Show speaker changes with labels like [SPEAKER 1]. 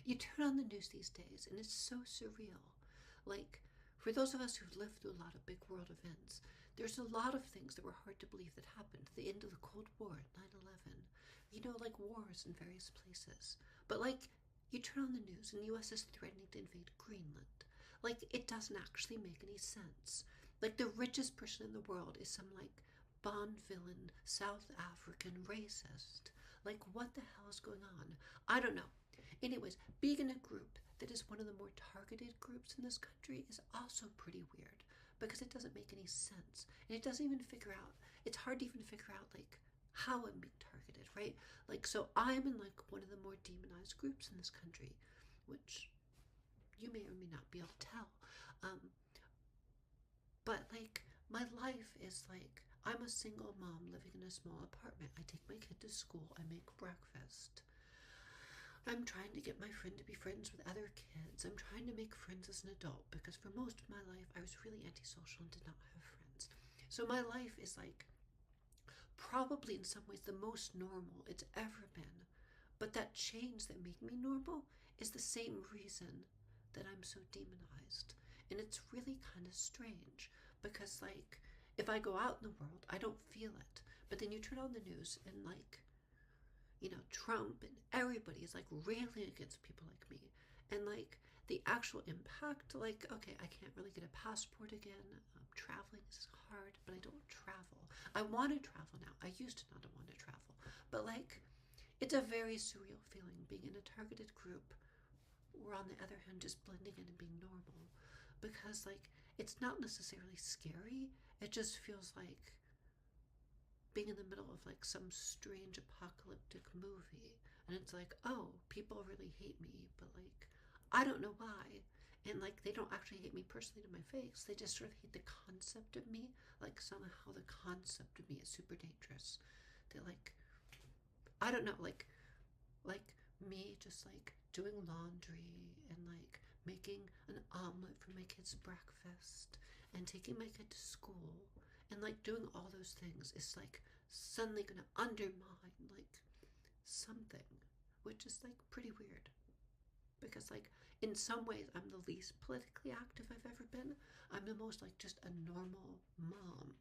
[SPEAKER 1] You turn on the news these days and it's so surreal. Like, for those of us who've lived through a lot of big world events, there's a lot of things that were hard to believe that happened. The end of the Cold War, 9/11, like wars in various places. But like, you turn on the news and the US is threatening to invade Greenland. Like, it doesn't actually make any sense. Like, the richest person in the world is some like Bond villain, South African racist. Like, what the hell is going on? I don't know. Anyways, being in a group that is one of the more targeted groups in this country is also pretty weird because it doesn't make any sense. And it doesn't even figure out, it's hard to even figure out, like, how I'm being targeted, right? Like, so I'm in, like, one of the more demonized groups in this country, which you may or may not be able to tell. Um, but, like, my life is like, I'm a single mom living in a small apartment. I take my kid to school. I make breakfast. I'm trying to get my friend to be friends with other kids. I'm trying to make friends as an adult because for most of my life I was really antisocial and did not have friends. So my life is like probably in some ways the most normal it's ever been. But that change that made me normal is the same reason that I'm so demonized. And it's really kind of strange because, like, if I go out in the world, I don't feel it. But then you turn on the news and, like, Trump and everybody is like railing against people like me. And like the actual impact, like, okay, I can't really get a passport again. Traveling is hard, but I don't travel. I want to travel now. I used to not want to travel. But like, it's a very surreal feeling being in a targeted group or on the other hand just blending in and being normal. Because like, it's not necessarily scary. It just feels like being in the middle of like some strange apocalyptic movie and it's like, oh, people really hate me, but like I don't know why. And like they don't actually hate me personally to my face, they just sort of hate the concept of me. Like somehow the concept of me is super dangerous. They're like, I don't know, like me just like doing laundry and like making an omelet for my kids' breakfast and taking my kid to school and like doing all those things is like suddenly gonna undermine like something, which is like pretty weird because like in some ways I'm the least politically active I've ever been. I'm the most like just a normal mom.